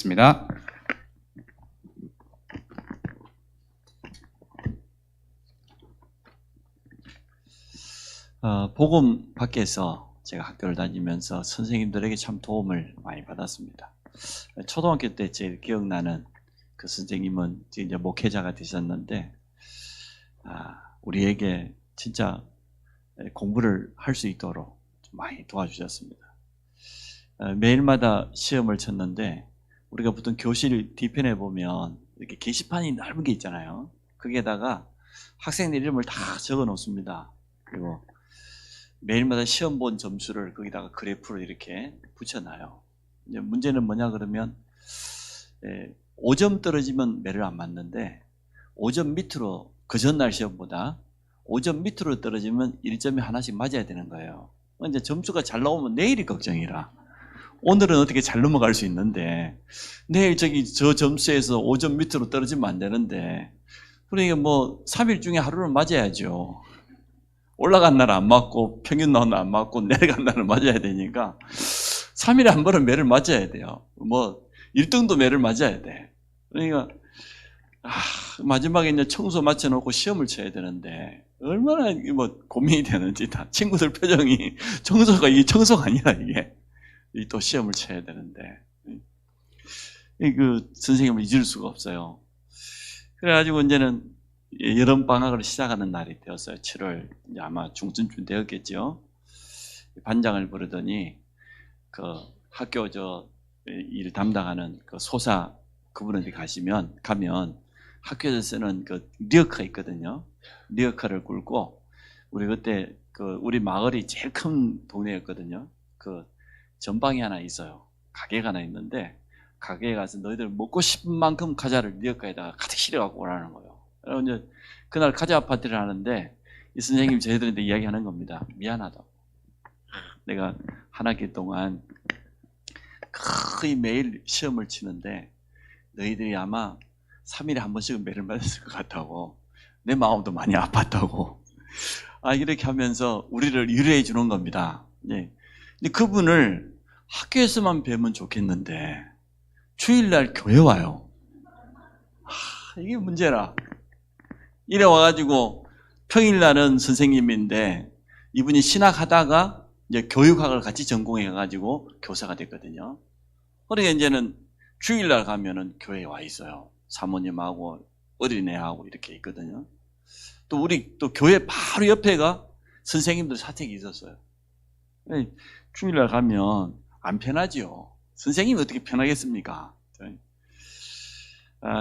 있습니다. 복음 밖에서 제가 학교를 다니면서 선생님들에게 참 도움을 많이 받았습니다. 초등학교 때 제일 기억나는 그 선생님은 이제 목회자가 되셨는데, 우리에게 진짜 공부를 할 수 있도록 많이 도와주셨습니다. 매일마다 시험을 쳤는데, 우리가 보통 교실 뒤편에 보면 이렇게 게시판이 넓은 게 있잖아요. 거기에다가 학생들 이름을 다 적어 놓습니다. 그리고 매일마다 시험 본 점수를 거기다가 그래프로 이렇게 붙여놔요. 이제 문제는 뭐냐 그러면 5점 떨어지면 매를 안 맞는데 5점 밑으로 그 전날 시험보다 5점 밑으로 떨어지면 1점이 하나씩 맞아야 되는 거예요. 이제 점수가 잘 나오면 내일이 걱정이라 오늘은 어떻게 잘 넘어갈 수 있는데 내일 저 점수에서 5점 밑으로 떨어지면 안 되는데 그러니까 뭐 3일 중에 하루는 맞아야죠. 올라간 날은 안 맞고 평균 나온 날 안 맞고 내려간 날은 맞아야 되니까 3일에 한 번은 매를 맞아야 돼요. 뭐 1등도 매를 맞아야 돼. 그러니까 마지막에 이제 청소 맞춰놓고 시험을 쳐야 되는데 얼마나 뭐 고민이 되는지 다 친구들 표정이 이게 청소가 아니라 이게 또 시험을 쳐야 되는데 그 선생님을 잊을 수가 없어요. 그래가지고 이제는 여름 방학을 시작하는 날이 되었어요. 7월 이제 아마 중순쯤 되었겠죠. 반장을 부르더니 그 학교 일 담당하는 그 소사 그분한테 가면 학교에서 쓰는 그 리어카 있거든요. 리어카를 끌고 우리 그때 우리 마을이 제일 큰 동네였거든요. 그 전방에 하나 있어요. 가게가 하나 있는데 가게에 가서 너희들 먹고 싶은 만큼 과자를 리어카에다가 가득 실어갖고 오라는 거예요. 그래서 이제 그날 과자 파티를 하는데 이 선생님이 저희들한테 이야기하는 겁니다. 미안하다고. 내가 한 학기 동안 거의 매일 시험을 치는데 너희들이 아마 3일에 한 번씩은 매를 맞았을 것 같다고. 내 마음도 많이 아팠다고. 이렇게 하면서 우리를 위로해 주는 겁니다. 네. 근데 그분을 학교에서만 뵈면 좋겠는데 주일날 교회 와요. 이게 문제라. 이래 와가지고 평일날은 선생님인데 이분이 신학하다가 이제 교육학을 같이 전공해가지고 교사가 됐거든요. 그러니까 이제는 주일날 가면은 교회에 와 있어요. 사모님하고 어린애하고 이렇게 있거든요. 또 우리 또 교회 바로 옆에가 선생님들 사택이 있었어요. 주일날 가면 안 편하지요. 선생님이 어떻게 편하겠습니까?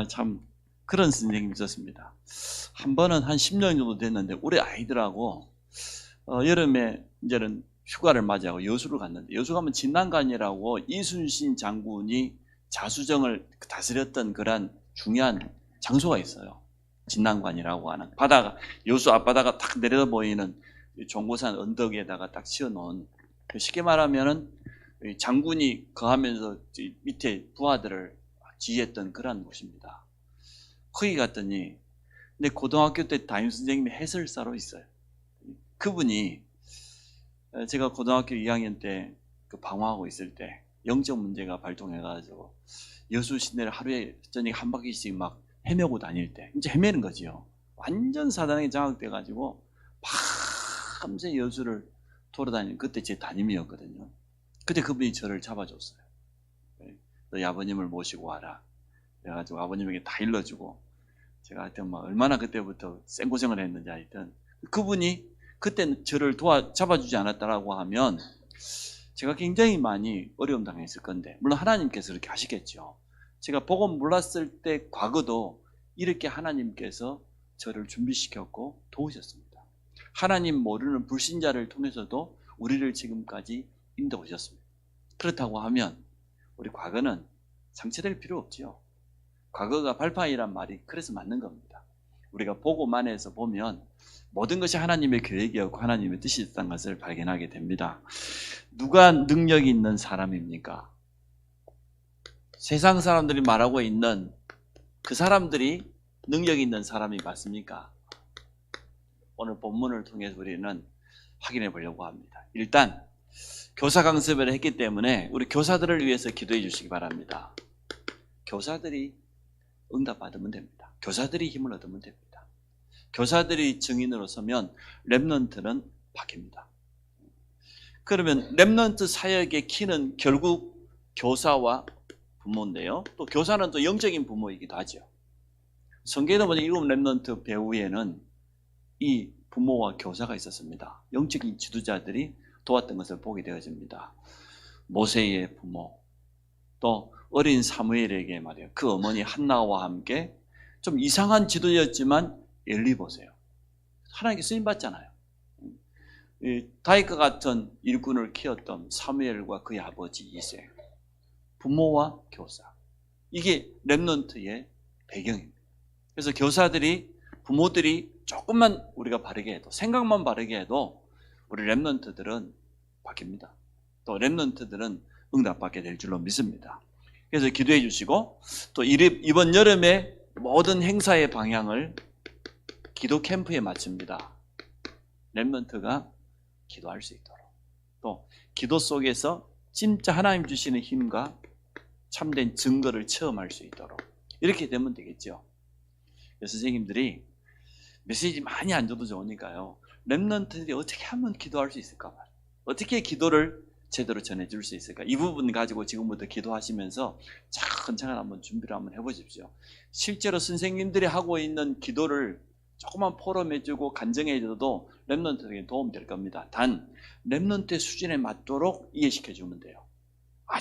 참 그런 선생님이 있었습니다. 한 번은 한 10년 정도 됐는데 우리 아이들하고 여름에 이제는 휴가를 맞이하고 여수를 갔는데 여수 가면 진난관이라고 이순신 장군이 자수정을 다스렸던 그런 중요한 장소가 있어요. 진난관이라고 하는 여수 앞바다가 딱 내려 보이는 종고산 언덕에다가 딱 지어놓은 쉽게 말하면은 장군이 거하면서 밑에 부하들을 지휘했던 그런 곳입니다. 거기 갔더니 근데 고등학교 때 담임 선생님이 해설사로 있어요. 그분이 제가 고등학교 2학년 때 방황하고 있을 때 영적 문제가 발동해가지고 여수 시내를 하루에 저녁 한 바퀴씩 막 헤매고 다닐 때 이제 헤매는 거지요. 완전 사단에 장악돼가지고 밤새 여수를 돌아다니는 그때 제 담임이었거든요. 그때 그분이 저를 잡아줬어요. 너희 아버님을 모시고 와라. 그래가지고 아버님에게 다 일러주고 제가 하여튼 막 얼마나 그때부터 생고생을 했는지 하여튼 그분이 그때 저를 잡아주지 않았다라고 하면 제가 굉장히 많이 어려움 당했을 건데 물론 하나님께서 그렇게 하시겠죠. 제가 복음 몰랐을 때 과거도 이렇게 하나님께서 저를 준비시켰고 도우셨습니다. 하나님 모르는 불신자를 통해서도 우리를 지금까지 인도하셨습니다. 그렇다고 하면 우리 과거는 상처될 필요 없지요. 과거가 발판이란 말이 그래서 맞는 겁니다. 우리가 복음 안에서 보면 모든 것이 하나님의 계획이었고 하나님의 뜻이었다는 것을 발견하게 됩니다. 누가 능력이 있는 사람입니까? 세상 사람들이 말하고 있는 그 사람들이 능력이 있는 사람이 맞습니까? 오늘 본문을 통해서 우리는 확인해 보려고 합니다. 일단 교사 강습을 했기 때문에 우리 교사들을 위해서 기도해 주시기 바랍니다. 교사들이 응답받으면 됩니다. 교사들이 힘을 얻으면 됩니다. 교사들이 증인으로 서면 렘넌트는 바뀝니다. 그러면 렘넌트 사역의 키는 결국 교사와 부모인데요. 또 교사는 또 영적인 부모이기도 하죠. 성경에 보면 7 렘넌트 배후에는 이 부모와 교사가 있었습니다. 영적인 지도자들이 도왔던 것을 보게 되어집니다. 모세의 부모, 또 어린 사무엘에게 말이에요. 그 어머니 한나와 함께 좀 이상한 지도자였지만 엘리 보세요. 하나님께 쓰임받잖아요. 다윗과 같은 일꾼을 키웠던 사무엘과 그의 아버지 이세, 부모와 교사, 이게 렘넌트의 배경입니다. 그래서 교사들이, 부모들이 조금만 우리가 바르게 해도, 생각만 바르게 해도 우리 렘넌트들은 바뀝니다. 또 렘넌트들은 응답받게 될 줄로 믿습니다. 그래서 기도해 주시고, 또 이번 여름에 모든 행사의 방향을 기도 캠프에 맞춥니다. 렘넌트가 기도할 수 있도록, 또 기도 속에서 진짜 하나님 주시는 힘과 참된 증거를 체험할 수 있도록 이렇게 되면 되겠죠. 그래서 선생님들이 메시지 많이 안 줘도 좋으니까요, 렘넌트들이 어떻게 하면 기도할 수 있을까, 어떻게 기도를 제대로 전해줄 수 있을까, 이 부분 가지고 지금부터 기도하시면서 차근차근 한번 준비를 한번 해보십시오. 실제로 선생님들이 하고 있는 기도를 조금만 포럼해주고 간증해줘도 렘넌트에게 도움이 될 겁니다. 단 렘넌트의 수준에 맞도록 이해시켜주면 돼요.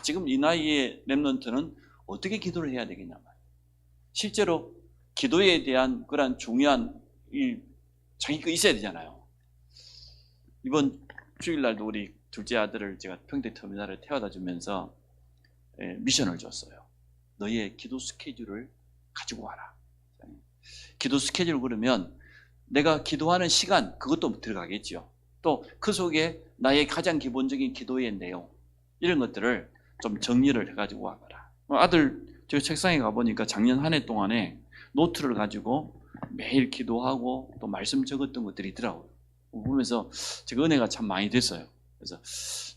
지금 이 나이에 렘넌트는 어떻게 기도를 해야 되겠냐 말이에요. 실제로 기도에 대한 그런 중요한 자기가 있어야 되잖아요. 이번 주일날도 우리 둘째 아들을 제가 평택터미널에 태워다 주면서 미션을 줬어요. 너희의 기도 스케줄을 가지고 와라. 기도 스케줄 그러면 내가 기도하는 시간, 그것도 들어가겠죠. 또 그 속에 나의 가장 기본적인 기도의 내용, 이런 것들을 좀 정리를 해가지고 와봐라. 아들 제가 책상에 가보니까 작년 한 해 동안에 노트를 가지고 매일 기도하고 또 말씀 적었던 것들이 있더라고요. 보면서 제가 은혜가 참 많이 됐어요. 그래서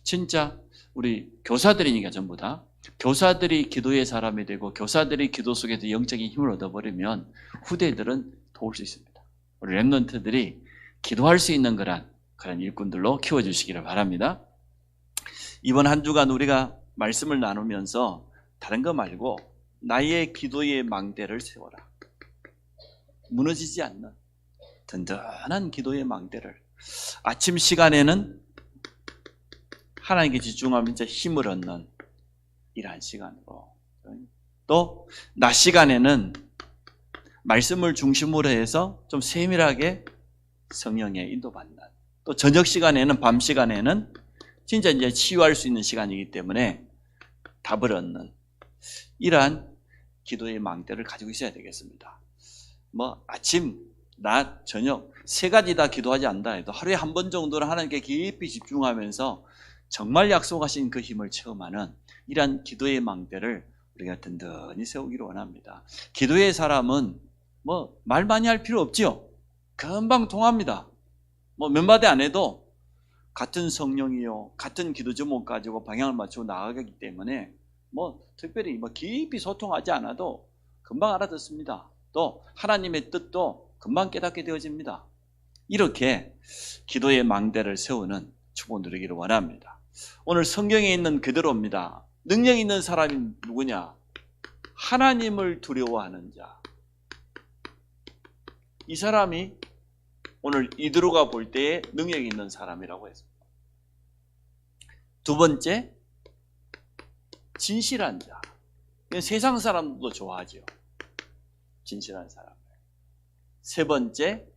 진짜 우리 교사들이니까 전부 다 교사들이 기도의 사람이 되고 교사들이 기도 속에서 영적인 힘을 얻어버리면 후대들은 도울 수 있습니다. 우리 렘넌트들이 기도할 수 있는 그런 일꾼들로 키워주시기를 바랍니다. 이번 한 주간 우리가 말씀을 나누면서 다른 거 말고 나의 기도의 망대를 세워라. 무너지지 않는 든든한 기도의 망대를, 아침 시간에는 하나님께 집중하면서 힘을 얻는 이러한 시간으로, 또 낮 시간에는 말씀을 중심으로 해서 좀 세밀하게 성령의 인도받는, 또 저녁 시간에는, 밤 시간에는 진짜 이제 치유할 수 있는 시간이기 때문에 답을 얻는 이러한 기도의 망대를 가지고 있어야 되겠습니다. 아침, 낮, 저녁 3가지 다 기도하지 않다 해도 하루에 한 번 정도는 하나님께 깊이 집중하면서 정말 약속하신 그 힘을 체험하는 이러한 기도의 망대를 우리가 든든히 세우기를 원합니다. 기도의 사람은 말 많이 할 필요 없지요. 금방 통합니다. 몇 마디 안 해도 같은 성령이요, 같은 기도 제목 가지고 방향을 맞추고 나아가기 때문에 특별히 깊이 소통하지 않아도 금방 알아듣습니다. 또 하나님의 뜻도 금방 깨닫게 되어집니다. 이렇게 기도의 망대를 세우는 축복 누리기를 원합니다. 오늘 성경에 있는 그대로입니다. 능력 있는 사람이 누구냐? 하나님을 두려워하는 자. 이 사람이 오늘 이드로가 볼 때에 능력이 있는 사람이라고 했습니다. 두 번째, 진실한 자. 세상 사람도 좋아하죠. 진실한 사람. 세 번째,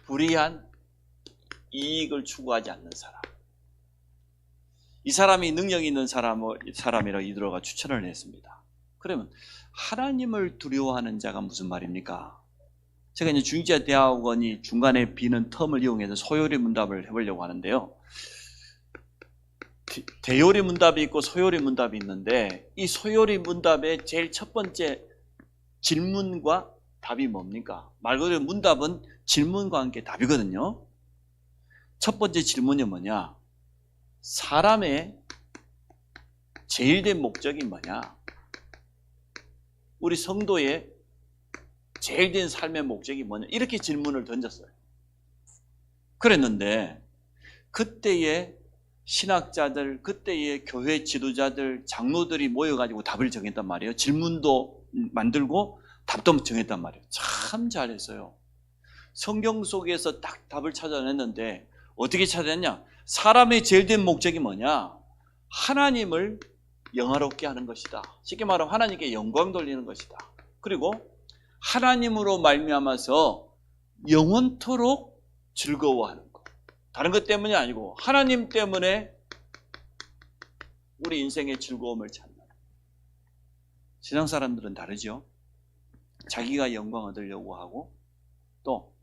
불의한 이익을 추구하지 않는 사람. 이 사람이 능력 있는 사람이라고 이드로가 추천을 했습니다. 그러면 하나님을 두려워하는 자가 무슨 말입니까? 제가 이제 중직자 대학원이 중간에 비는 텀을 이용해서 소요리 문답을 해보려고 하는데요. 대요리 문답이 있고 소요리 문답이 있는데, 이 소요리 문답의 제일 첫 번째 질문과 답이 뭡니까? 말 그대로 문답은 질문과 함께 답이거든요. 첫 번째 질문이 뭐냐? 사람의 제일 된 목적이 뭐냐? 우리 성도의 제일 된 삶의 목적이 뭐냐? 이렇게 질문을 던졌어요. 그랬는데 그때의 신학자들, 그때의 교회 지도자들, 장로들이 모여가지고 답을 정했단 말이에요. 질문도 만들고 답도 정했단 말이에요. 참 잘했어요. 성경 속에서 딱 답을 찾아냈는데 어떻게 찾아냈냐? 사람의 제일 된 목적이 뭐냐? 하나님을 영화롭게 하는 것이다. 쉽게 말하면 하나님께 영광 돌리는 것이다. 그리고 하나님으로 말미암아서 영원토록 즐거워하는 것. 다른 것 때문이 아니고 하나님 때문에 우리 인생의 즐거움을 찾는. 세상 사람들은 다르죠. 자기가 영광 얻으려고 하고 또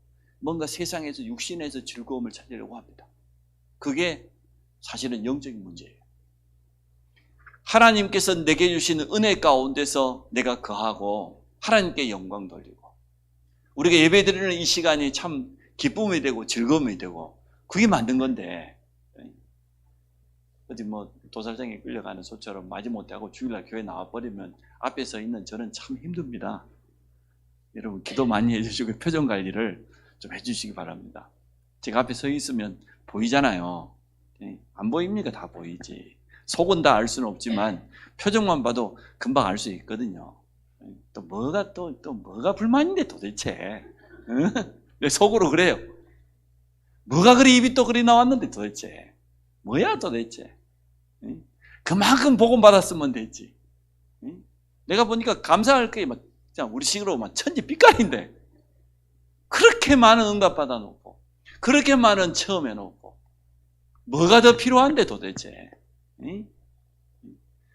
뭔가 세상에서 육신에서 즐거움을 찾으려고 합니다. 그게 사실은 영적인 문제예요. 하나님께서 내게 주시는 은혜 가운데서 내가 거하고 하나님께 영광 돌리고 우리가 예배드리는 이 시간이 참 기쁨이 되고 즐거움이 되고 그게 만든 건데 어디 뭐 도살장에 끌려가는 소처럼 마지못해 하고 주일날 교회 나와버리면 앞에 서 있는 저는 참 힘듭니다. 여러분 기도 많이 해주시고 표정 관리를 좀 해주시기 바랍니다. 제가 앞에 서 있으면 보이잖아요. 안 보입니까? 다 보이지. 속은 다 알 수는 없지만 표정만 봐도 금방 알 수 있거든요. 또 뭐가 불만인데 도대체? 응? 속으로 그래요. 뭐가 그리 입이 또 그리 나왔는데 도대체? 뭐야 도대체? 응? 그만큼 복음 받았으면 됐지. 응? 내가 보니까 감사할 게 막 우리 식으로 막 천지 삐까리인데 그렇게 많은 응답 받아놓고 그렇게 많은 체험 해놓고 뭐가 더 필요한데 도대체? 응?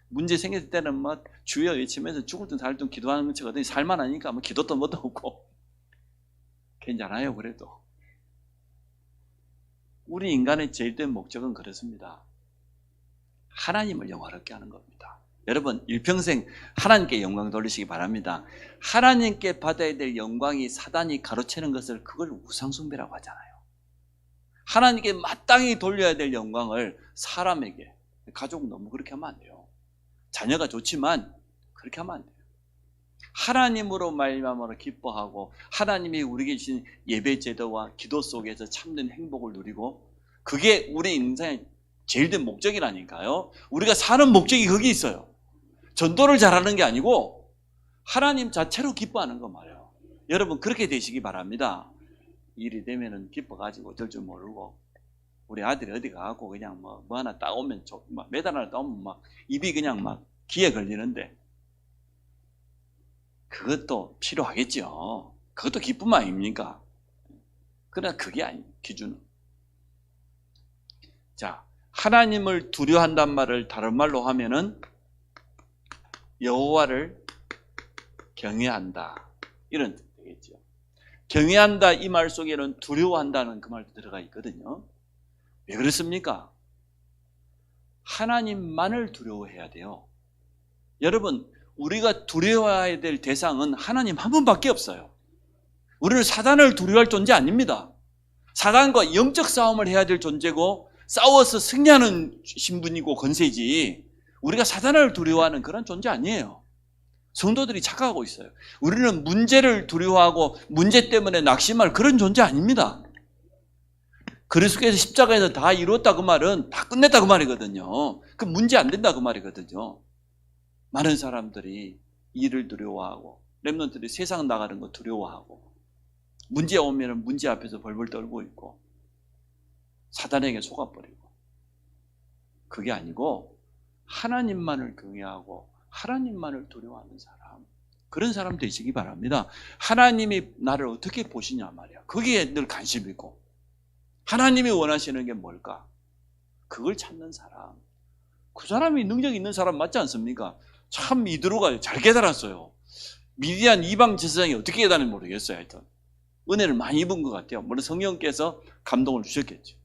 문제 생겼을 때는 막 주여 외치면서 죽을 듯 살 듯 기도하는 척하더니 살만 하니까 뭐 기도도 못 하고 괜찮아요. 그래도 우리 인간의 제일 된 목적은 그렇습니다. 하나님을 영화롭게 하는 겁니다. 여러분 일평생 하나님께 영광 돌리시기 바랍니다. 하나님께 받아야 될 영광이 사단이 가로채는 것을 그걸 우상숭배라고 하잖아요. 하나님께 마땅히 돌려야 될 영광을 사람에게, 가족은 너무 그렇게 하면 안 돼요. 자녀가 좋지만 그렇게 하면 안 돼요. 하나님으로 말미암아 기뻐하고 하나님이 우리에게 주신 예배 제도와 기도 속에서 참된 행복을 누리고 그게 우리 인생의 제일 된 목적이라니까요. 우리가 사는 목적이 거기 있어요. 전도를 잘하는 게 아니고 하나님 자체로 기뻐하는 거 말이에요. 여러분 그렇게 되시기 바랍니다. 일이 되면은 기뻐가지고 어쩔 줄 모르고 우리 아들이 어디 가고 그냥 뭐 하나 따오면 매달 하나 따오면 막 입이 그냥 막 기에 걸리는데 그것도 필요하겠죠. 그것도 기쁨 아닙니까? 그러나 그게 아니에요. 기준은. 자, 하나님을 두려워한단 말을 다른 말로 하면은 여호와를 경외한다 이런 뜻 되겠죠. 경외한다 이 말 속에는 두려워한다는 그 말도 들어가 있거든요. 왜 그렇습니까? 하나님만을 두려워해야 돼요. 여러분 우리가 두려워해야 될 대상은 하나님 한 분밖에 없어요. 우리는 사단을 두려워할 존재 아닙니다. 사단과 영적 싸움을 해야 될 존재고 싸워서 승리하는 신분이고 권세지 우리가 사단을 두려워하는 그런 존재 아니에요. 성도들이 착각하고 있어요. 우리는 문제를 두려워하고 문제 때문에 낙심할 그런 존재 아닙니다. 그리스도께서 십자가에서 다 이루었다 그 말은 다 끝냈다 그 말이거든요. 그 문제 안 된다 그 말이거든요. 많은 사람들이 일을 두려워하고 렘넌트들이 세상 나가는 거 두려워하고 문제 오면 문제 앞에서 벌벌 떨고 있고 사단에게 속아버리고 그게 아니고 하나님만을 경외하고 하나님만을 두려워하는 사람 그런 사람 되시기 바랍니다. 하나님이 나를 어떻게 보시냐 말이야. 거기에 늘 관심 있고 하나님이 원하시는 게 뭘까? 그걸 찾는 사람. 그 사람이 능력 있는 사람 맞지 않습니까? 참 이드로가 잘 깨달았어요. 미디안 이방 제사장이 어떻게 깨달았는지 모르겠어요. 하여튼 은혜를 많이 입은 것 같아요. 물론 성령께서 감동을 주셨겠죠.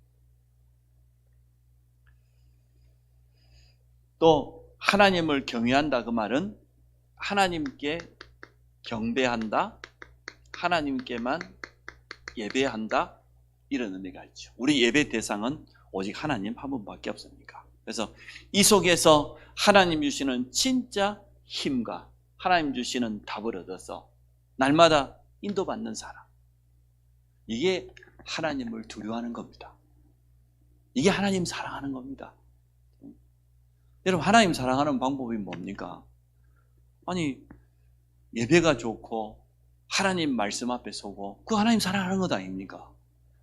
또 하나님을 경외한다 그 말은 하나님께 경배한다, 하나님께만 예배한다 이런 의미가 있죠. 우리 예배 대상은 오직 하나님 한 분밖에 없습니까? 그래서 이 속에서 하나님 주시는 진짜 힘과 하나님 주시는 답을 얻어서 날마다 인도받는 사람. 이게 하나님을 두려워하는 겁니다. 이게 하나님 사랑하는 겁니다. 여러분, 하나님 사랑하는 방법이 뭡니까? 아니, 예배가 좋고 하나님 말씀 앞에 서고 그 하나님 사랑하는 것 아닙니까?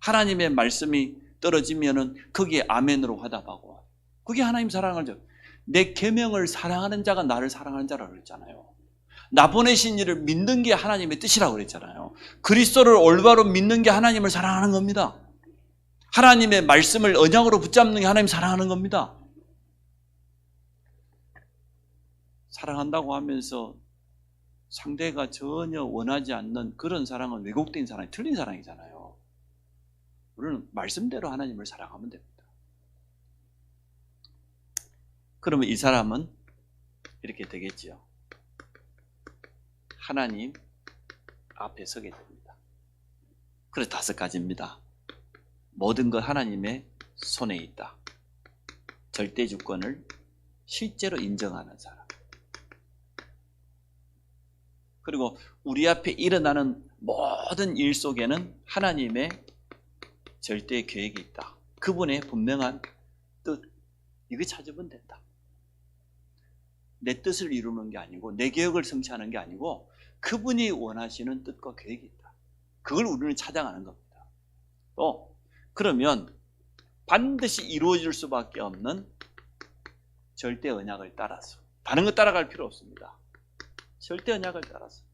하나님의 말씀이 떨어지면은 거기에 아멘으로 화답하고 그게 하나님 사랑을 줘. 내 계명을 사랑하는 자가 나를 사랑하는 자라고 그랬잖아요. 나 보내신 이를 믿는 게 하나님의 뜻이라고 그랬잖아요. 그리스도를 올바로 믿는 게 하나님을 사랑하는 겁니다. 하나님의 말씀을 언약으로 붙잡는 게 하나님 사랑하는 겁니다. 사랑한다고 하면서 상대가 전혀 원하지 않는 그런 사랑은 왜곡된 사랑이 틀린 사랑이잖아요. 우리는 말씀대로 하나님을 사랑하면 됩니다. 그러면 이 사람은 이렇게 되겠지요. 하나님 앞에 서게 됩니다. 그래서 5가지입니다. 모든 것 하나님의 손에 있다. 절대 주권을 실제로 인정하는 사람. 그리고 우리 앞에 일어나는 모든 일 속에는 하나님의 절대 계획이 있다. 그분의 분명한 뜻, 이거 찾으면 된다. 내 뜻을 이루는 게 아니고 내 계획을 성취하는 게 아니고 그분이 원하시는 뜻과 계획이 있다. 그걸 우리는 찾아가는 겁니다. 또 그러면 반드시 이루어질 수밖에 없는 절대 언약을 따라서, 다른 거 따라갈 필요 없습니다. 절대 언약을 따라서.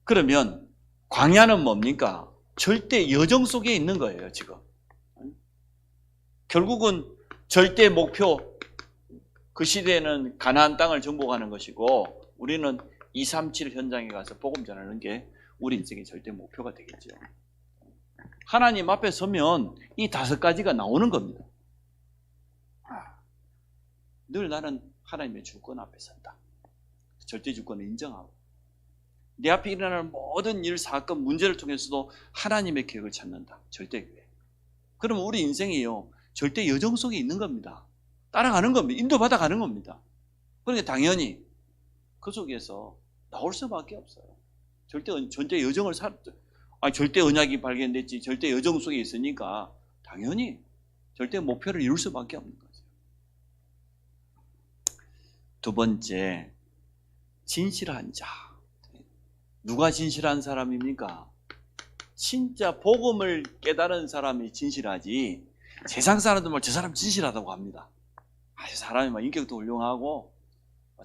그러면 광야는 뭡니까? 절대 여정 속에 있는 거예요, 지금. 결국은 절대 목표, 그 시대에는 가나안 땅을 정복하는 것이고 우리는 237 현장에 가서 복음 전하는 게 우리 인생의 절대 목표가 되겠죠. 하나님 앞에 서면 이 5가지가 나오는 겁니다. 늘 나는 하나님의 주권 앞에 선다. 절대 주권을 인정하고 내 앞에 일어나는 모든 일, 사건, 문제를 통해서도 하나님의 계획을 찾는다. 절대 계획. 그러면 우리 인생이요, 절대 여정 속에 있는 겁니다. 따라가는 겁니다. 인도받아 가는 겁니다. 그러니까 당연히 그 속에서 나올 수밖에 없어요. 절대 여정을 절대 언약이 발견됐지, 절대 여정 속에 있으니까 당연히 절대 목표를 이룰 수밖에 없는 거죠. 2번째, 진실한 자. 누가 진실한 사람입니까? 진짜 복음을 깨달은 사람이 진실하지, 세상 사람들은 저 사람 진실하다고 합니다. 저 사람이 막 인격도 훌륭하고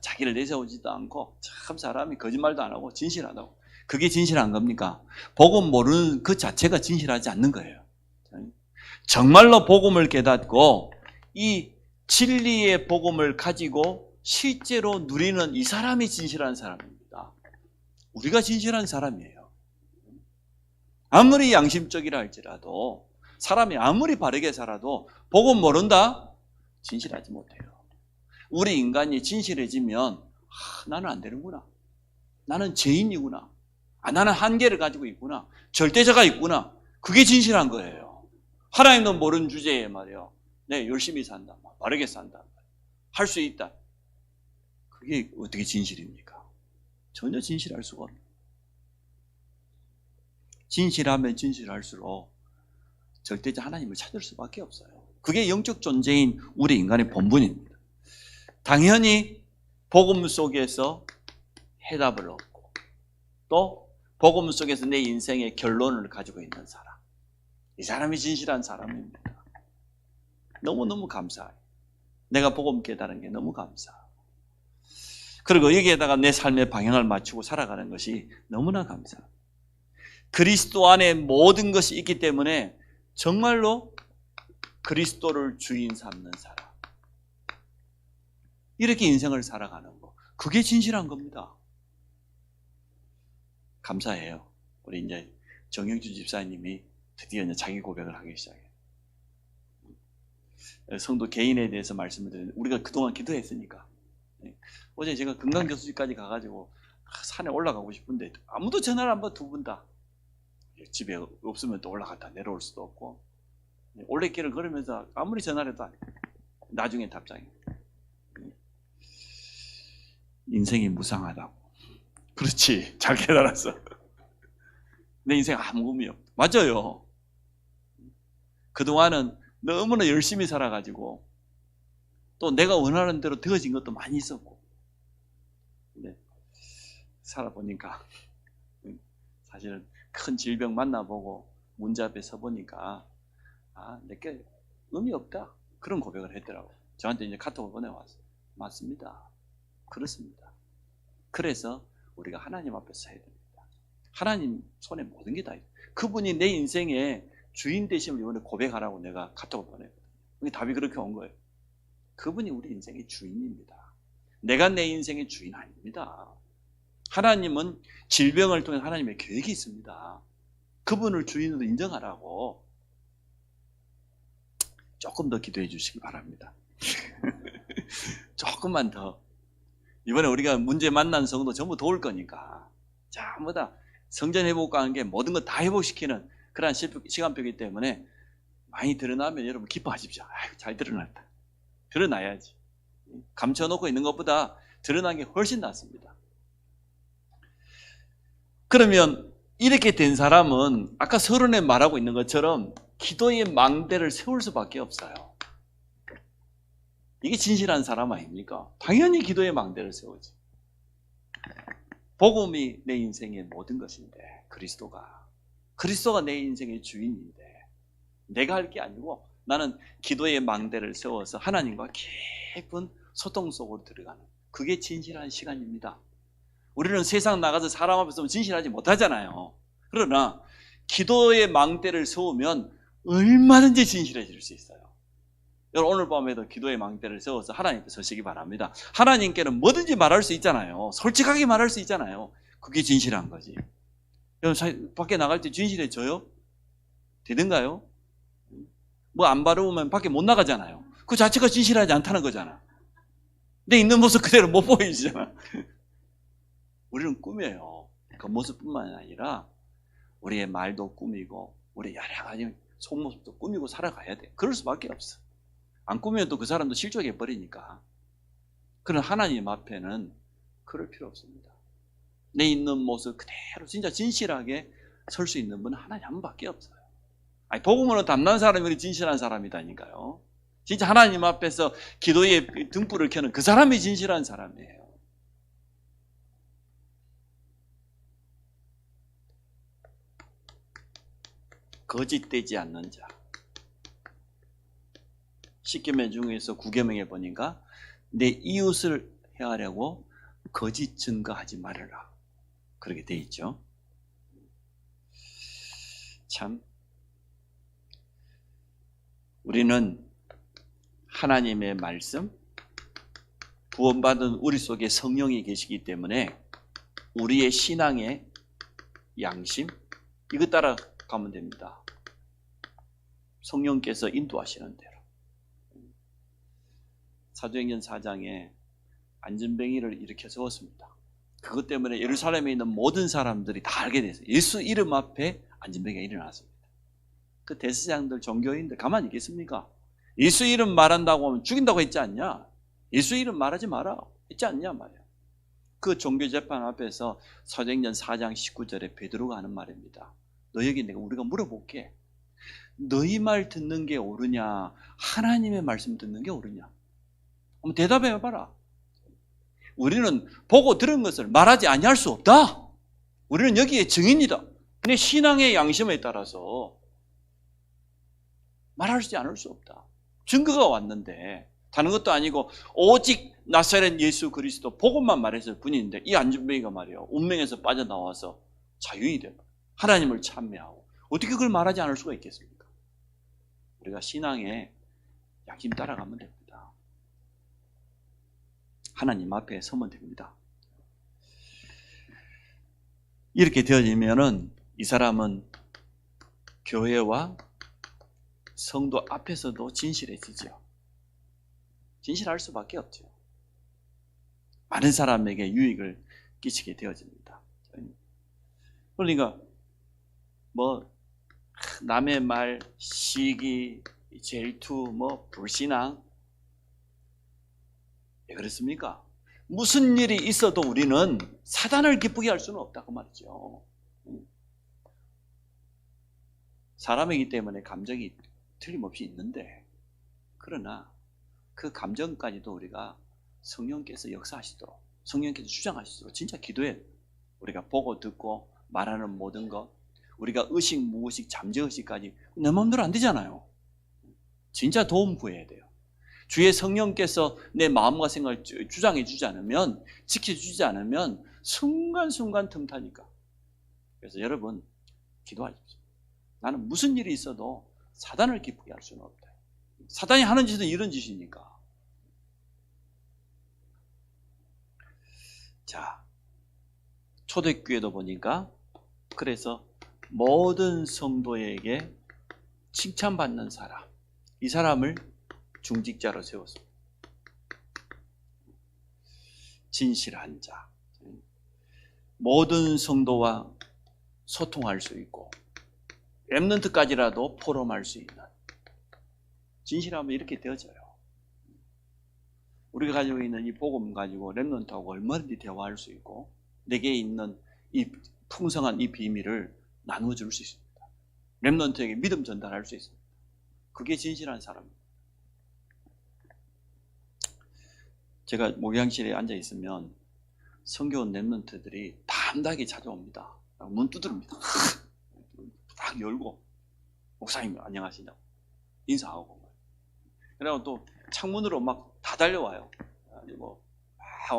자기를 내세우지도 않고 참 사람이 거짓말도 안 하고 진실하다고. 그게 진실한 겁니까? 복음 모르는 그 자체가 진실하지 않는 거예요. 정말로 복음을 깨닫고 이 진리의 복음을 가지고 실제로 누리는 이 사람이 진실한 사람입니다. 우리가 진실한 사람이에요. 아무리 양심적이라 할지라도, 사람이 아무리 바르게 살아도 복음 모른다? 진실하지 못해요. 우리 인간이 진실해지면 나는 안 되는구나. 나는 죄인이구나. 나는 한계를 가지고 있구나. 절대자가 있구나. 그게 진실한 거예요. 하나님도 모르는 주제에 말이에요. 네, 열심히 산다. 바르게 산다. 할 수 있다. 그게 어떻게 진실입니까? 전혀 진실할 수가 없어요. 진실하면 진실할수록 절대자 하나님을 찾을 수밖에 없어요. 그게 영적 존재인 우리 인간의 본분입니다. 당연히 복음 속에서 해답을 얻고 또 복음 속에서 내 인생의 결론을 가지고 있는 사람, 이 사람이 진실한 사람입니다. 너무너무 감사해요. 내가 복음 깨달은 게 너무 감사해요. 그리고 여기에다가 내 삶의 방향을 맞추고 살아가는 것이 너무나 감사해요. 그리스도 안에 모든 것이 있기 때문에 정말로 그리스도를 주인 삼는 사람, 이렇게 인생을 살아가는 거, 그게 진실한 겁니다. 감사해요. 우리 이제 정영주 집사님이 드디어 이제 자기 고백을 하기 시작해요. 성도 개인에 대해서 말씀을 드리는데 우리가 그동안 기도했으니까. 어제 제가 금강교수지까지 가가지고 산에 올라가고 싶은데 아무도 전화를 안 받아. 2분 다 집에 없으면 또 올라갔다 내려올 수도 없고 올레길을 걸으면서 아무리 전화를 해도 안 해요. 나중에 답장이. 인생이 무상하다고. 그렇지. 잘 깨달았어. 내 인생 아무 의미 없다. 맞아요. 그동안은 너무나 열심히 살아가지고 또 내가 원하는 대로 되어진 것도 많이 있었고, 근데 살아보니까 사실은 큰 질병 만나보고 문제 앞에 서보니까 내게 의미 없다, 그런 고백을 했더라고요. 저한테 이제 카톡을 보내왔어요. 맞습니다. 그렇습니다. 그래서 우리가 하나님 앞에 서야 됩니다. 하나님 손에 모든 게 다 있어요. 그분이 내 인생의 주인 되심을 이번에 고백하라고 내가 카톡을 보냈거든요. 답이 그렇게 온 거예요. 그분이 우리 인생의 주인입니다. 내가 내 인생의 주인 아닙니다. 하나님은 질병을 통해 하나님의 계획이 있습니다. 그분을 주인으로 인정하라고. 조금 더 기도해 주시기 바랍니다. 조금만 더. 이번에 우리가 문제 만난 성도 전부 도울 거니까 전부 다 성전 회복과 하는 게 모든 거 다 회복시키는 그러한 시간표이기 때문에 많이 드러나면 여러분 기뻐하십시오. 잘 드러났다. 드러나야지. 감춰놓고 있는 것보다 드러난 게 훨씬 낫습니다. 그러면 이렇게 된 사람은 아까 서론에 말하고 있는 것처럼 기도의 망대를 세울 수밖에 없어요. 이게 진실한 사람 아닙니까? 당연히 기도의 망대를 세우지. 복음이 내 인생의 모든 것인데, 그리스도가 내 인생의 주인인데, 내가 할 게 아니고 나는 기도의 망대를 세워서 하나님과 깊은 소통 속으로 들어가는, 그게 진실한 시간입니다. 우리는 세상 나가서 사람 앞에서 진실하지 못하잖아요. 그러나 기도의 망대를 세우면 얼마든지 진실해질 수 있어요. 여러분, 오늘 밤에도 기도의 망대를 세워서 하나님 앞에 서시기 바랍니다. 하나님께는 뭐든지 말할 수 있잖아요. 솔직하게 말할 수 있잖아요. 그게 진실한 거지. 여러분, 밖에 나갈 때 진실해져요? 되든가요? 뭐 안 바르면 밖에 못 나가잖아요. 그 자체가 진실하지 않다는 거잖아. 내 있는 모습 그대로 못 보여주잖아. 우리는 꾸며요. 그 모습뿐만 아니라 우리의 말도 꾸미고 우리 여러 가지 속모습도 꾸미고 살아가야 돼. 그럴 수밖에 없어. 안 꾸미면 또 그 사람도 실족해 버리니까. 그러나 하나님 앞에는 그럴 필요 없습니다. 내 있는 모습 그대로 진짜 진실하게 설 수 있는 분은 하나님 한 분밖에 없어요. 복음으로 담난 사람이 진실한 사람이다니까요. 진짜 하나님 앞에서 기도의 등불을 켜는 그 사람이 진실한 사람이에요. 거짓되지 않는 자. 10계명 중에서 9계명에 보니까 내 이웃을 해하려고 거짓 증거하지 말아라, 그렇게 돼 있죠. 참 우리는 하나님의 말씀, 구원받은 우리 속에 성령이 계시기 때문에 우리의 신앙의 양심, 이거 따라가면 됩니다. 성령께서 인도하시는 대로. 사도행전 4장에 안전뱅이를 일으켜 세웠습니다. 그것 때문에 예루살렘에 있는 모든 사람들이 다 알게 됐어요. 예수 이름 앞에 안전뱅이가 일어났습니다. 그 대제사장들, 종교인들 가만히 있겠습니까? 예수 이름 말한다고 하면 죽인다고 했지 않냐? 예수 이름 말하지 마라 했지 않냐 말이야. 그 종교재판 앞에서 사도행전 4장 19절에 베드로가 하는 말입니다. 너에게 우리가 물어볼게. 너희 말 듣는 게 옳으냐, 하나님의 말씀 듣는 게 옳으냐? 한번 대답해봐라. 우리는 보고 들은 것을 말하지 아니할 수 없다. 우리는 여기에 증인이다. 내 신앙의 양심에 따라서 말하지 않을 수 없다. 증거가 왔는데, 다른 것도 아니고 오직 나사렛 예수 그리스도 복음만 말했을 뿐인데, 이 안전뱅이가 말이에요, 운명에서 빠져나와서 자유인이 되고 하나님을 찬미하고, 어떻게 그걸 말하지 않을 수가 있겠습니까? 우리가 신앙의 양심 따라가면 됩니다. 하나님 앞에 서면 됩니다. 이렇게 되어지면은 이 사람은 교회와 성도 앞에서도 진실해지죠. 진실할 수밖에 없죠. 많은 사람에게 유익을 끼치게 되어집니다. 그러니까 남의 말, 시기, 질투, 불신앙, 그렇습니까? 무슨 일이 있어도 우리는 사단을 기쁘게 할 수는 없다 그 말이죠. 사람이기 때문에 감정이 틀림없이 있는데, 그러나 그 감정까지도 우리가 성령께서 역사하시도록, 성령께서 주장하시도록 진짜 기도해야 돼요. 우리가 보고 듣고 말하는 모든 것, 우리가 의식, 무의식, 잠재의식까지 내 마음대로 안 되잖아요. 진짜 도움 구해야 돼요. 주의 성령께서 내 마음과 생각을 주장해 주지 않으면, 지켜주지 않으면 순간순간 틈타니까. 그래서 여러분 기도하십시오. 나는 무슨 일이 있어도 사단을 기쁘게 할 수는 없다. 사단이 하는 짓은 이런 짓이니까. 자, 초대교회도 보니까 그래서 모든 성도에게 칭찬받는 사람, 이 사람을 중직자로 세웠습니다. 진실한 자, 모든 성도와 소통할 수 있고 렘넌트까지라도 포럼할 수 있는, 진실하면 이렇게 되어져요. 우리가 가지고 있는 이 복음 가지고 렘넌트하고 얼마든지 대화할 수 있고 내게 있는 이 풍성한 이 비밀을 나누어 줄 수 있습니다. 렘넌트에게 믿음 전달할 수 있습니다. 그게 진실한 사람입니다. 제가 목양실에 앉아 있으면 성교원 렘넌트들이 담담하게 찾아옵니다. 문 두드립니다. 딱 열고 목사님 안녕하시냐고 인사하고, 그리고 또 창문으로 막 다 달려와요. 뭐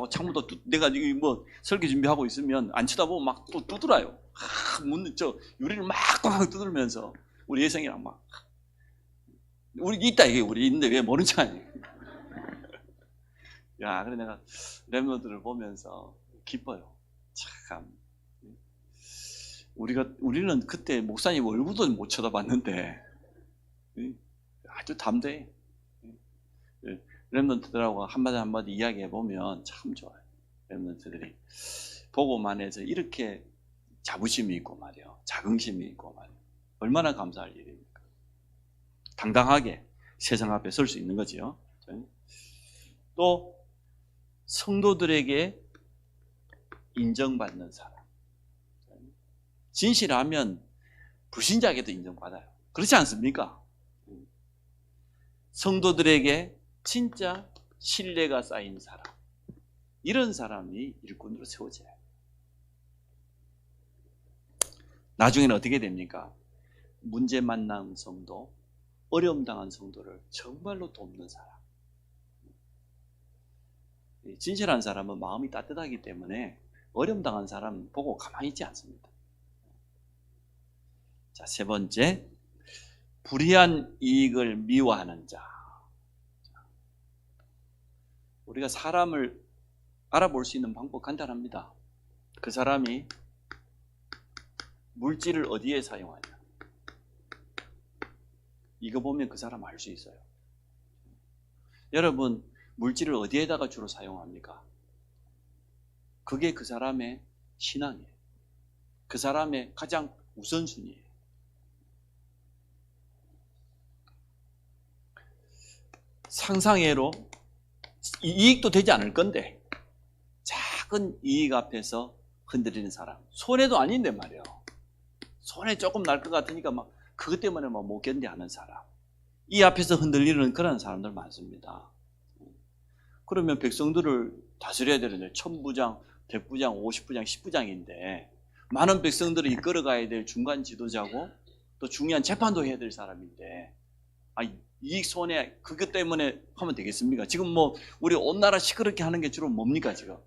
창문도 내가 뭐 설교 준비하고 있으면 안 쳐다보고 막 또 두드려요. 문 저 유리를 막 꽉 두들면서 우리 예성이랑 막 우리 있다 이게 우리 있는데 왜 모른 척 하냐. 야, 그래 내가 렘너들을 보면서 기뻐요. 참 우리는 그때 목사님 얼굴도 못 쳐다봤는데 아주 담대해. 렘넌트들하고 한마디 이야기해 보면 참 좋아요. 렘넌트들이 보고만 해서 이렇게 자부심이 있고 말이요, 자긍심이 있고 말이요, 얼마나 감사할 일입니까? 당당하게 세상 앞에 설 수 있는 거지요. 또 성도들에게 인정받는 사람, 진실하면 불신자에게도 인정받아요. 그렇지 않습니까? 성도들에게 진짜 신뢰가 쌓인 사람, 이런 사람이 일꾼으로 세워져요. 나중에는 어떻게 됩니까? 문제 만난 성도, 어려움 당한 성도를 정말로 돕는 사람. 진실한 사람은 마음이 따뜻하기 때문에 어려움 당한 사람 보고 가만히 있지 않습니다. 자, 세 번째, 불의한 이익을 미워하는 자. 우리가 사람을 알아볼 수 있는 방법 간단합니다. 그 사람이 물질을 어디에 사용하냐, 이거 보면 그 사람 알 수 있어요. 여러분, 물질을 어디에다가 주로 사용합니까? 그게 그 사람의 신앙이에요. 그 사람의 가장 우선순위예요. 상상외로 이익도 되지 않을 건데 작은 이익 앞에서 흔들리는 사람, 손해도 아닌데 말이에요. 손해 조금 날 것 같으니까 막 그것 때문에 막 못 견뎌하는 사람, 이 앞에서 흔들리는 그런 사람들 많습니다. 그러면 백성들을 다스려야 되는데 천부장, 백부장, 50부장, 10부장인데 많은 백성들을 이끌어가야 될 중간 지도자고 또 중요한 재판도 해야 될 사람인데 이익 손해 그것 때문에 하면 되겠습니까? 지금 뭐 우리 온 나라 시끄럽게 하는 게 주로 뭡니까? 지금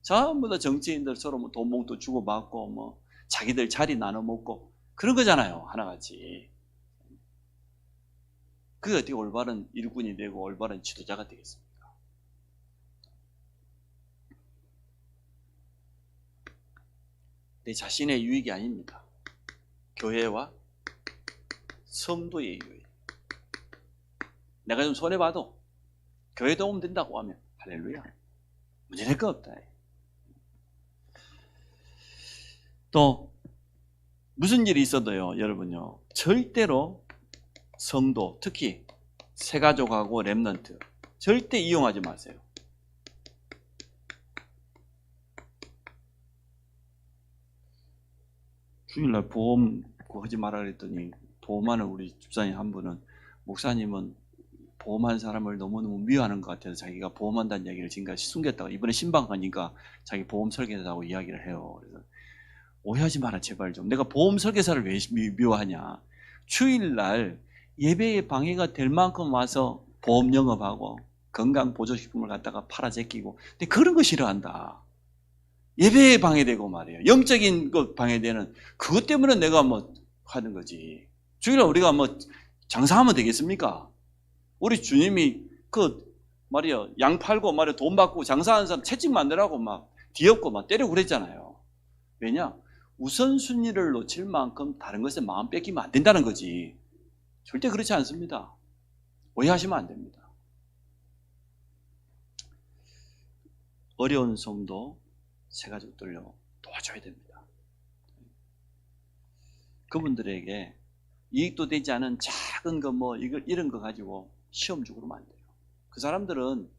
전부 다 정치인들 서로 뭐 돈 봉투 주고받고 뭐 자기들 자리 나눠 먹고 그런 거잖아요, 하나같이. 그게 어떻게 올바른 일꾼이 되고 올바른 지도자가 되겠습니까? 내 자신의 유익이 아닙니다. 교회와 성도의 유익. 내가 좀 손해봐도 교회 도움 된다고 하면 할렐루야, 문제될 거 없다. 또 무슨 일이 있어도요, 여러분요, 절대로 성도, 특히 새가족하고 렘넌트 절대 이용하지 마세요. 주일날 보험 하지 마라 그랬더니 보험하는 우리 집사님 한 분은 목사님은 보험한 사람을 너무너무 미워하는 것 같아서 자기가 보험한다는 얘기를 지금까지 숨겼다가 이번에 신방 가니까 자기 보험 설계사라고 이야기를 해요. 그래서 오해하지 마라 제발 좀. 내가 보험 설계사를 왜 미워하냐. 주일날 예배에 방해가 될 만큼 와서 보험 영업하고 건강보조식품을 갖다가 팔아 제끼고 근데 그런 거 싫어한다. 예배에 방해되고 말이에요. 영적인 것 방해되는 그것 때문에 내가 뭐 하는 거지. 주일날 우리가 뭐 장사하면 되겠습니까? 우리 주님이 말이야 양 팔고 말이야 돈 받고 장사하는 사람 채찍 만들라고 막 뒤엎고 막 때리고 그랬잖아요. 왜냐? 우선순위를 놓칠 만큼 다른 것에 마음 뺏기면 안 된다는 거지. 절대 그렇지 않습니다. 오해하시면 안 됩니다. 어려운 성도 새가족들요 도와줘야 됩니다. 그분들에게 이익도 되지 않은 작은 거 뭐 이런 거 가지고 시험 주고 그러면 안 돼요. 그 사람들은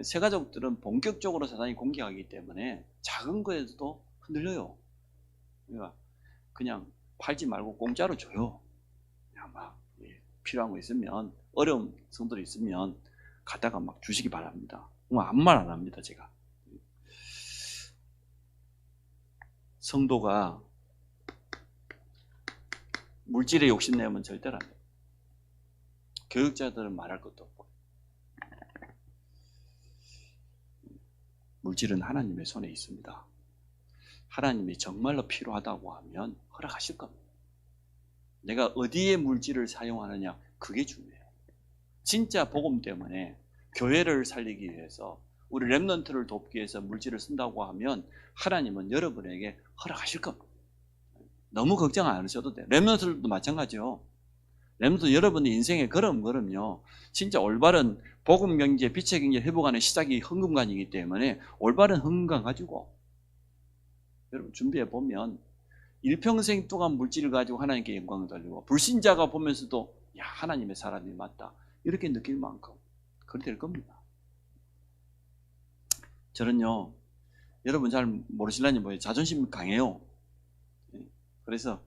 새가족들은 본격적으로 사단이 공격하기 때문에 작은 거에서도 흔들려요. 그러니까 그냥 팔지 말고 공짜로 줘요. 그냥 막 필요한 거 있으면 어려운 성도들이 있으면 갖다가 막 주시기 바랍니다. 아무 말 안 합니다. 제가 성도가 물질에 욕심내면 절대로 안 돼요. 교육자들은 말할 것도 없고 물질은 하나님의 손에 있습니다. 하나님이 정말로 필요하다고 하면 허락하실 겁니다. 내가 어디에 물질을 사용하느냐 그게 중요해요. 진짜 복음 때문에 교회를 살리기 위해서 우리 렘넌트를 돕기 위해서 물질을 쓴다고 하면 하나님은 여러분에게 허락하실 겁니다. 너무 걱정 안 하셔도 돼요. 렘넌트들도 마찬가지요. 렘넌트 여러분의 인생의 걸음걸음요 진짜 올바른 복음 경제, 빛의 경제 회복하는 시작이 헌금관이기 때문에 올바른 헌금관 가지고 여러분 준비해 보면 일평생 동안 물질을 가지고 하나님께 영광을 돌리고 불신자가 보면서도 야 하나님의 사람이 맞다 이렇게 느낄 만큼 그렇게 될 겁니다. 저는요 여러분 잘 모르실라니 뭐예요. 자존심이 강해요. 그래서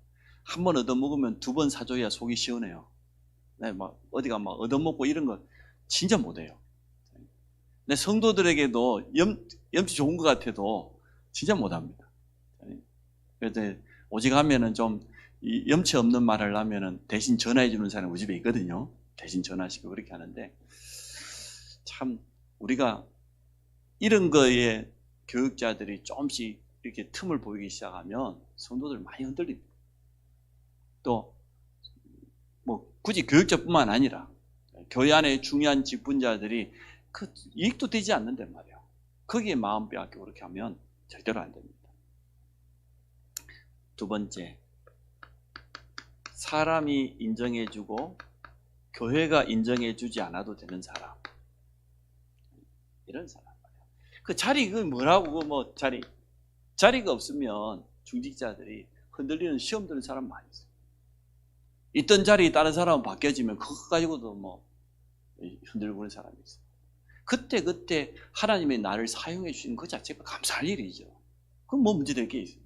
한 번 얻어먹으면 두 번 사줘야 속이 시원해요. 네, 막 어디가 막 얻어먹고 이런 거 진짜 못해요. 내 성도들에게도 염치 좋은 것 같아도 진짜 못합니다. 그래서 오직 하면은 좀 염치 없는 말을 하면은 대신 전화해 주는 사람이 우리 집에 있거든요. 대신 전화하시고 그렇게 하는데 참 우리가 이런 거에 교육자들이 조금씩 이렇게 틈을 보이기 시작하면 성도들 많이 흔들립니다. 또 뭐 굳이 교육자뿐만 아니라 교회 안에 중요한 직분자들이 그 이익도 되지 않는단 말이에요. 거기에 마음 빼앗기고 그렇게 하면 절대로 안 됩니다. 두 번째, 사람이 인정해주고 교회가 인정해주지 않아도 되는 사람. 이런 사람 말이에요. 그 자리 그 뭐라고 뭐 자리가 없으면 중직자들이 흔들리는 시험 드는 사람 많이 있어요. 있던 자리 다른 사람 바뀌어지면 그거 가지고도 뭐 흔들고 그런 사람이 있어요. 그때 하나님의 나를 사용해 주시는 그 자체가 감사할 일이죠. 그럼 뭐 문제될 게 있어요.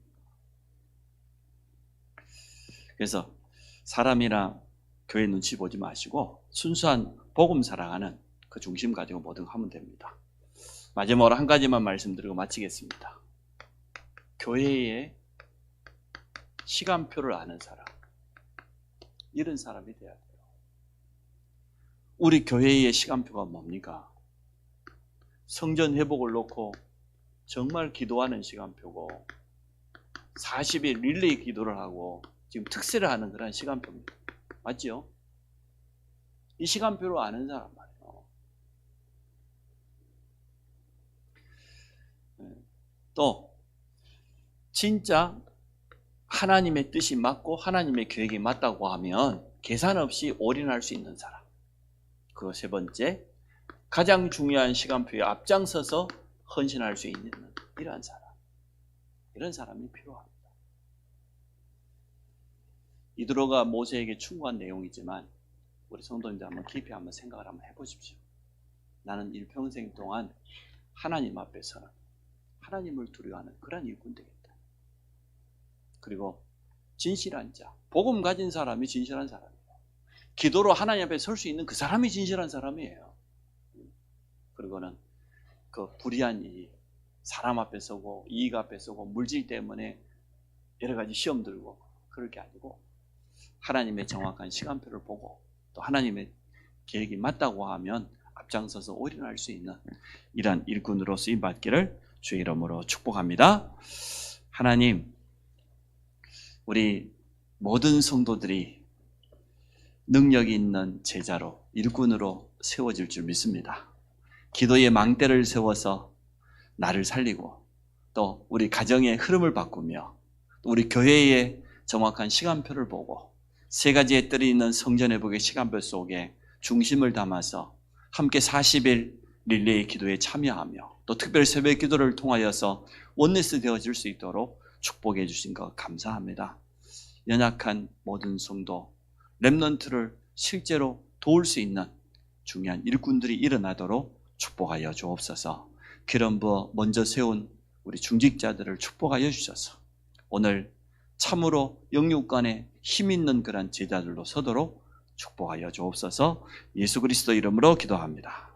그래서 사람이나 교회 눈치 보지 마시고 순수한 복음 사랑하는 그 중심 가지고 뭐든 하면 됩니다. 마지막으로 한 가지만 말씀드리고 마치겠습니다. 교회의 시간표를 아는 사람, 이런 사람이 돼야 돼요. 우리 교회의 시간표가 뭡니까? 성전 회복을 놓고 정말 기도하는 시간표고 40일 릴레이 기도를 하고 지금 특세를 하는 그런 시간표입니다. 맞죠? 이 시간표로 아는 사람 말이에요. 또 진짜 하나님의 뜻이 맞고 하나님의 계획이 맞다고 하면 계산 없이 올인할 수 있는 사람. 그 세 번째, 가장 중요한 시간표에 앞장서서 헌신할 수 있는 이러한 사람. 이런 사람이 필요합니다. 이드로가 모세에게 충고한 내용이지만 우리 성도님들 한번 깊이 한번 생각을 한번 해보십시오. 나는 일평생 동안 하나님 앞에서는 하나님을 두려워하는 그런 일꾼 되겠다. 그리고 진실한 자, 복음 가진 사람이 진실한 사람이에요. 기도로 하나님 앞에 설 수 있는 그 사람이 진실한 사람이에요. 그리고는 그 불의한 일, 사람 앞에 서고 이익 앞에 서고 물질 때문에 여러 가지 시험 들고 그럴 게 아니고 하나님의 정확한 시간표를 보고 또 하나님의 계획이 맞다고 하면 앞장서서 올인할 수 있는 이러한 일꾼으로 쓰임받기를 주의 이름으로 축복합니다. 하나님, 우리 모든 성도들이 능력이 있는 제자로 일꾼으로 세워질 줄 믿습니다. 기도의 망대를 세워서 나를 살리고 또 우리 가정의 흐름을 바꾸며 또 우리 교회의 정확한 시간표를 보고 세 가지의 뜰이 있는 성전회복의 시간표 속에 중심을 담아서 함께 40일 릴레이 기도에 참여하며 또 특별 새벽 기도를 통하여서 원네스 되어질 수 있도록 축복해 주신 것 감사합니다. 연약한 모든 성도 렘넌트를 실제로 도울 수 있는 중요한 일꾼들이 일어나도록 축복하여 주옵소서. 기름 부어 먼저 세운 우리 중직자들을 축복하여 주셔서 오늘 참으로 영육간에 힘 있는 그런 제자들로 서도록 축복하여 주옵소서. 예수 그리스도 이름으로 기도합니다.